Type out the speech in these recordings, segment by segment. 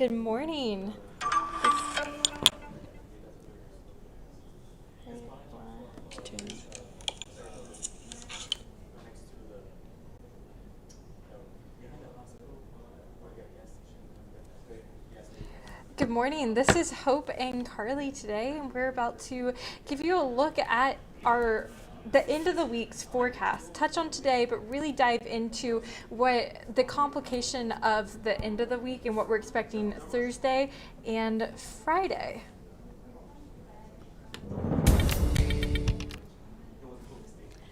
Good morning. Good morning. This is Hope and Carly today, and we're about to give you a look at the end of the week's forecast. Touch on today, but really dive into what the complication of the end of the week and what we're expecting Thursday and Friday.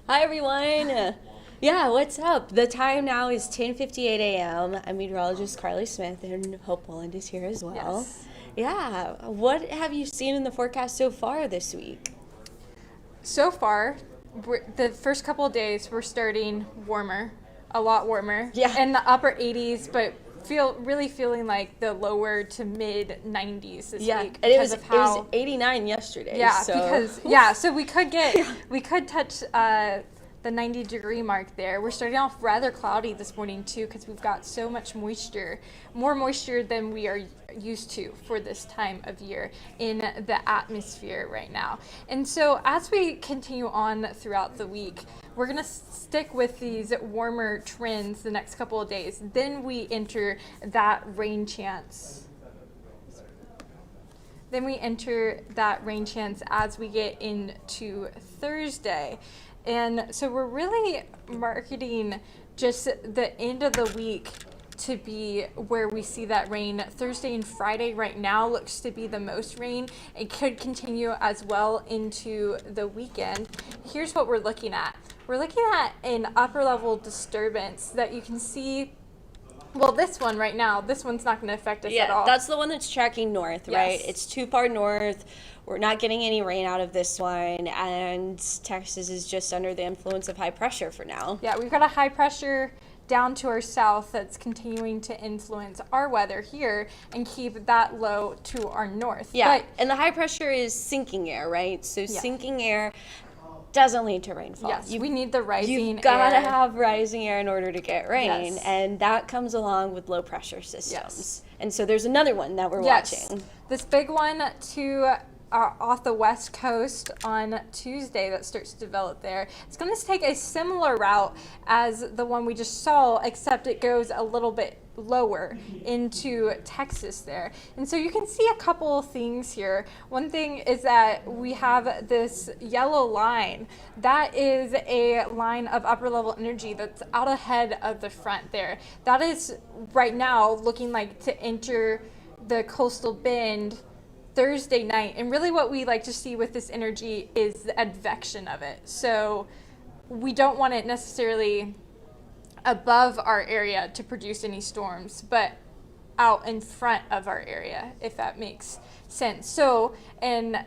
Hi everyone. Yeah, what's up? The time now is 10:58 a.m. I'm meteorologist Carly Smith, and Hope Welland is here as well. Yes. Yeah. What have you seen in the forecast so far this week? So far, the first couple of days we're starting warmer, a lot warmer. Yeah. In the upper 80s, but feeling like the lower to mid 90s this week. And it was 89 yesterday. Yeah, so. so we could touch the 90-degree mark there. We're starting off rather cloudy this morning too, because we've got so much moisture, more moisture than we are used to for this time of year in the atmosphere right now. And so as we continue on throughout the week, we're going to stick with these warmer trends the next couple of days. Then we enter that rain chance. Then we enter that rain chance as we get into Thursday. And so we're really marketing just the end of the week to be where we see that rain. Thursday and Friday right now looks to be the most rain. It could continue as well into the weekend. Here's what we're looking at. We're looking at an upper level disturbance that you can see. Well, this one right now, this one's not going to affect us at all. Yeah, that's the one that's tracking north, right? It's too far north. We're not getting any rain out of this one, and Texas is just under the influence of high pressure for now. Yeah, we've got a high pressure down to our south that's continuing to influence our weather here and keep that low to our north. Yeah, and the high pressure is sinking air, right? So sinking air doesn't lead to rainfall. Yes, we need the rising air. You've got to have rising air in order to get rain, Yes. and that comes along with low pressure systems. Yes. And so there's another one that we're watching. This big one to off the west coast on Tuesday that starts to develop there. It's going to take a similar route as the one we just saw, except it goes a little bit lower into Texas there. And so you can see a couple of things here. One thing is that we have this yellow line. That is a line of upper level energy that's out ahead of the front there. That is right now looking like to enter the coastal bend Thursday night. And really what we like to see with this energy is the advection of it. So we don't want it necessarily above our area to produce any storms, but out in front of our area, if that makes sense. So an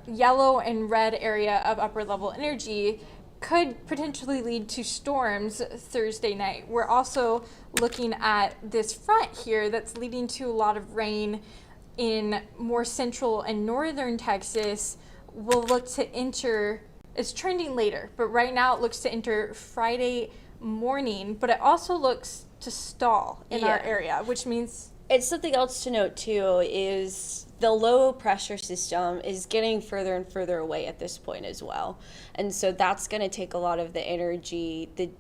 yellow and red area of upper level energy could potentially lead to storms Thursday night. We're also looking at this front here that's leading to a lot of rain in more central and northern Texas. Will look to enter, it's trending later, but right now it looks to enter Friday morning, but it also looks to stall in our area, which means it's something else to note too is the low pressure system is getting further and further away at this point as well. And so that's going to take a lot of the energy, the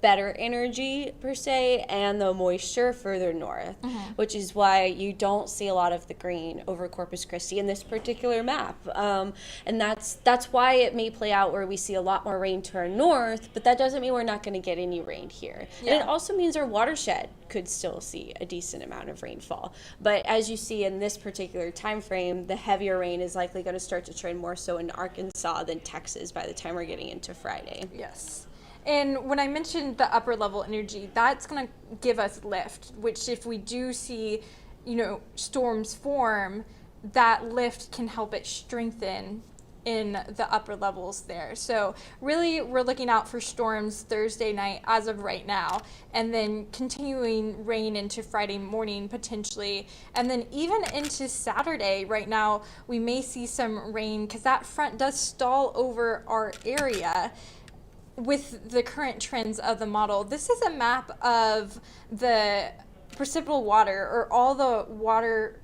better energy per se, and the moisture further north, which is why you don't see a lot of the green over Corpus Christi in this particular map. And that's why it may play out where we see a lot more rain to our north, but that doesn't mean we're not going to get any rain here. Yeah. And it also means our watershed could still see a decent amount of rainfall. But as you see in this particular time frame, the heavier rain is likely going to start to trend more so in Arkansas than Texas by the time we're getting into Friday. Yes. And when I mentioned the upper level energy, that's going to give us lift, which if we do see, storms form, that lift can help it strengthen in the upper levels there. So really we're looking out for storms Thursday night as of right now, and then continuing rain into Friday morning potentially, and then even into Saturday. Right now we may see some rain because that front does stall over our area with the current trends of the model. This is a map of the precipitable water, or all the water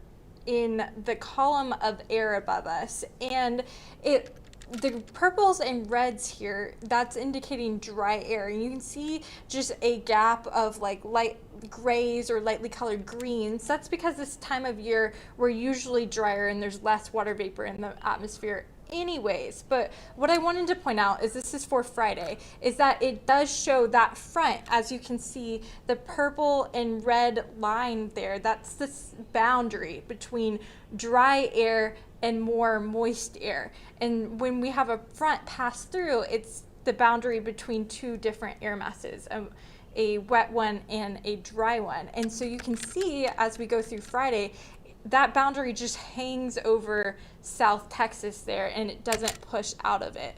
in the column of air above us. And the purples and reds here, that's indicating dry air. And you can see just a gap of like light grays or lightly colored greens. That's because this time of year we're usually drier and there's less water vapor in the atmosphere anyways. But what I wanted to point out is this is for Friday, is that it does show that front. As you can see, the purple and red line there, that's this boundary between dry air and more moist air. And when we have a front pass through, it's the boundary between two different air masses, a wet one and a dry one. And so you can see as we go through Friday, that boundary just hangs over South Texas there, and it doesn't push out of it.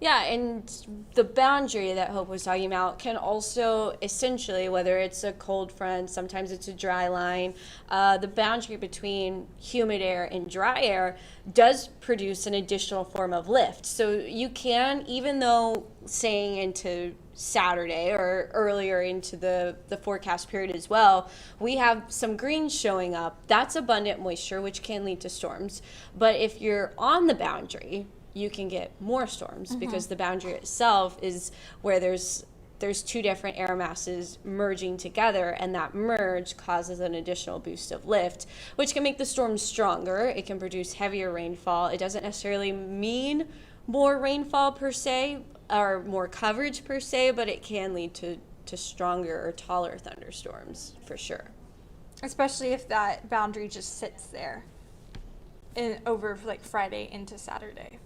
Yeah, and the boundary that Hope was talking about can also essentially, whether it's a cold front, sometimes it's a dry line, the boundary between humid air and dry air does produce an additional form of lift. So you can, even though saying into Saturday or earlier into the forecast period as well, we have some greens showing up. That's abundant moisture, which can lead to storms. But if you're on the boundary, you can get more storms because the boundary itself is where there's two different air masses merging together, and that merge causes an additional boost of lift, which can make the storm stronger. It can produce heavier rainfall. It doesn't necessarily mean more rainfall per se or more coverage per se, but it can lead to stronger or taller thunderstorms for sure. Especially if that boundary just sits there over like Friday into Saturday.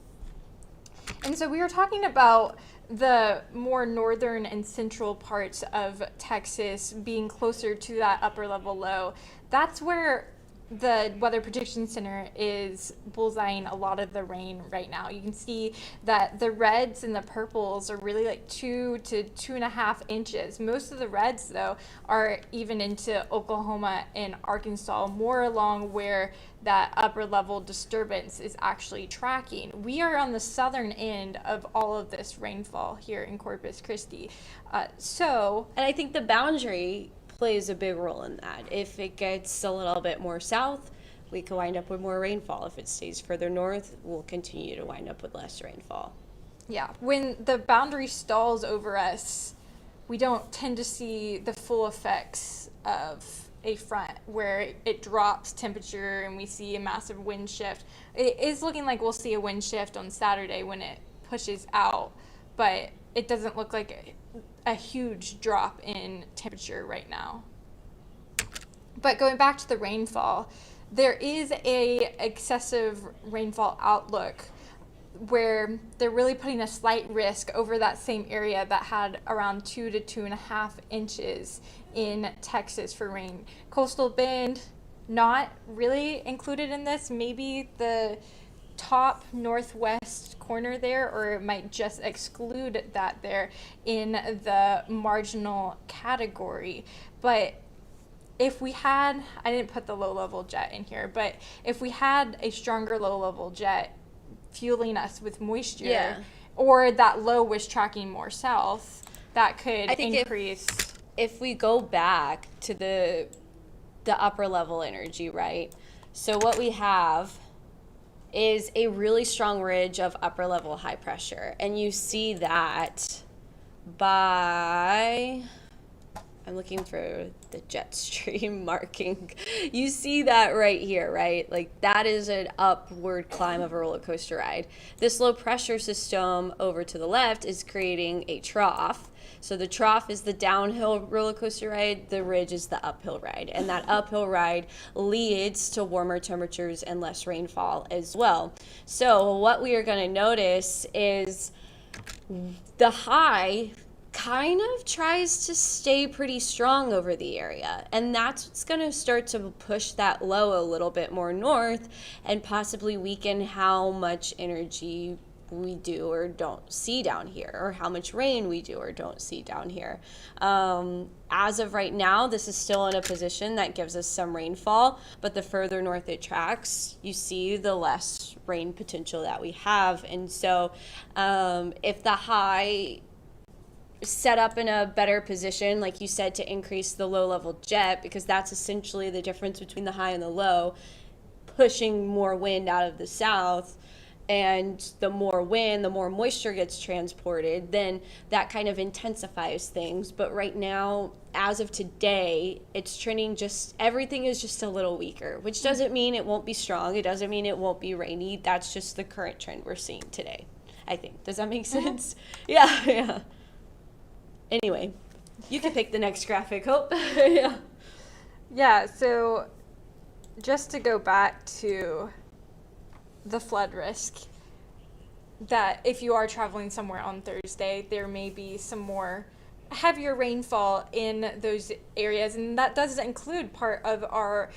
And so we were talking about the more northern and central parts of Texas being closer to that upper level low. That's where the Weather Prediction Center is bullseyeing a lot of the rain right now. You can see that the reds and the purples are really like 2 to 2.5 inches. Most of the reds, though, are even into Oklahoma and Arkansas, more along where that upper level disturbance is actually tracking. We are on the southern end of all of this rainfall here in Corpus Christi. And I think the boundary plays a big role in that. If it gets a little bit more south, we could wind up with more rainfall. If it stays further north, we'll continue to wind up with less rainfall. Yeah, when the boundary stalls over us, we don't tend to see the full effects of a front where it drops temperature and we see a massive wind shift. It is looking like we'll see a wind shift on Saturday when it pushes out, but it doesn't look like a huge drop in temperature right now. But going back to the rainfall, there is a excessive rainfall outlook where they're really putting a slight risk over that same area that had around 2 to 2.5 inches in Texas for rain. Coastal Bend, not really included in this. Maybe the top northwest corner there, or it might just exclude that there in the marginal category. But if we had, I didn't put the low level jet in here, but if we had a stronger low level jet fueling us with moisture, or that low was tracking more south, that could increase. If we go back to the upper level energy, right? So what we have is a really strong ridge of upper level high pressure. And you see that by, I'm looking for the jet stream marking. You see that right here, right? Like that is an upward climb of a roller coaster ride. This low pressure system over to the left is creating a trough. So the trough is the downhill roller coaster ride, the ridge is the uphill ride. And that uphill ride leads to warmer temperatures and less rainfall as well. So what we are going to notice is the high kind of tries to stay pretty strong over the area. And that's what's going to start to push that low a little bit more north and possibly weaken how much energy we do or don't see down here, or how much rain we do or don't see down here. As of right now, this is still in a position that gives us some rainfall, but the further north it tracks, you see the less rain potential that we have. And so if the high set up in a better position, like you said, to increase the low level jet, because that's essentially the difference between the high and the low, pushing more wind out of the south. And the more wind, the more moisture gets transported, then that kind of intensifies things. But right now, as of today, it's trending everything is just a little weaker, which doesn't mean it won't be strong. It doesn't mean it won't be rainy. That's just the current trend we're seeing today, I think. Does that make sense? Yeah, yeah. Anyway, you can pick the next graphic, Hope. Yeah. Yeah, so just to go back to the flood risk, that if you are traveling somewhere on Thursday, there may be some more heavier rainfall in those areas, and that does include part of our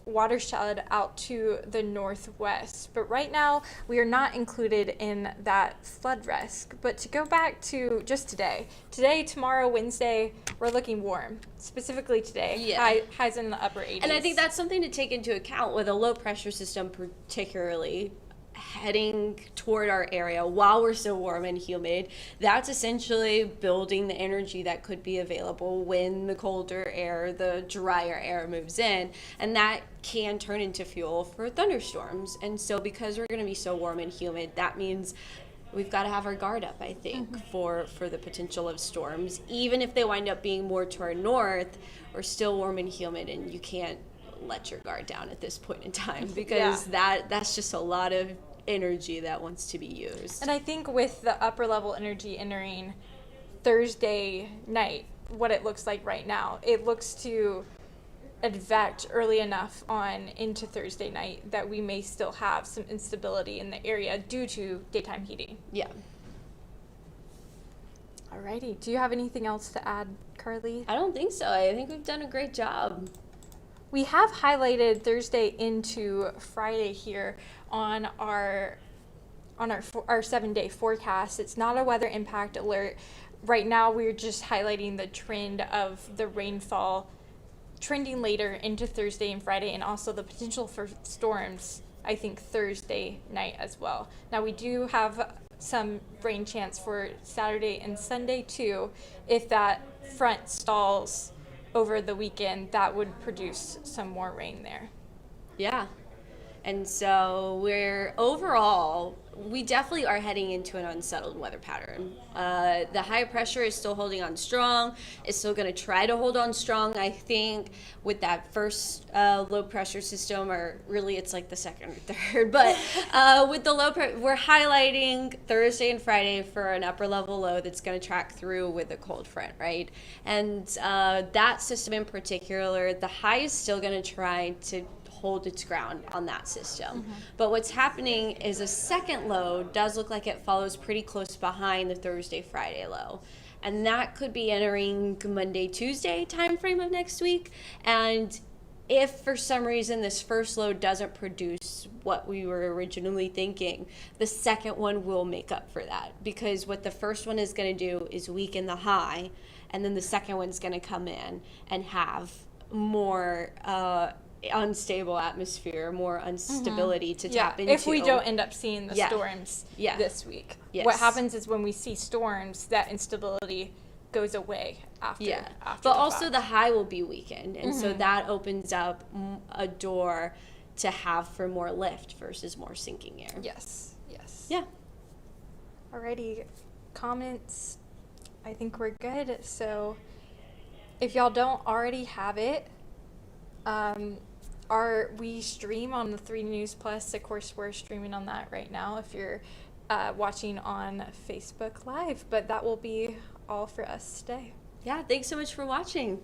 watershed out to the northwest. But right now, we are not included in that flood risk. But to go back to just today, tomorrow, Wednesday, we're looking warm. Specifically today, highs in the upper 80s. And I think that's something to take into account with a low pressure system, particularly heading toward our area while we're so warm and humid. That's essentially building the energy that could be available when the colder air, the drier air moves in, and that can turn into fuel for thunderstorms. And so because we're going to be so warm and humid, that means we've got to have our guard up, I think, for the potential of storms. Even if they wind up being more to our north, we're still warm and humid, and you can't let your guard down at this point in time, because that's just a lot of energy that wants to be used. And I think with the upper level energy entering Thursday night, what it looks like right now, it looks to advect early enough on into Thursday night that we may still have some instability in the area due to daytime heating. Yeah. Alrighty. Do you have anything else to add, Carly? I don't think so. I think we've done a great job. We have highlighted Thursday into Friday here on our 7-day forecast. It's not a weather impact alert. Right now, we're just highlighting the trend of the rainfall trending later into Thursday and Friday, and also the potential for storms, I think, Thursday night as well. Now, we do have some rain chance for Saturday and Sunday too. If that front stalls over the weekend, that would produce some more rain there. Yeah. And so we definitely are heading into an unsettled weather pattern. The high pressure is still holding on strong. It's still going to try to hold on strong, I think, with that first low pressure system, or really it's like the second or third. But with the low pressure, we're highlighting Thursday and Friday for an upper level low that's going to track through with a cold front, right? And that system in particular, the high is still going to try to hold its ground on that system. But what's happening is a second low does look like it follows pretty close behind the Thursday, Friday low. And that could be entering Monday, Tuesday timeframe of next week. And if for some reason this first low doesn't produce what we were originally thinking, the second one will make up for that. Because what the first one is going to do is weaken the high, and then the second one's going to come in and have more unstable atmosphere, more instability to tap into. If we don't end up seeing the storms this week. Yes. What happens is when we see storms, that instability goes away after. But also the high will be weakened, and so that opens up a door to have for more lift versus more sinking air. Yes. Yeah. Alrighty, comments. I think we're good. So if y'all don't already have it, we stream on the 3 News Plus. Of course, we're streaming on that right now if you're watching on Facebook Live. But that will be all for us today. Yeah, thanks so much for watching.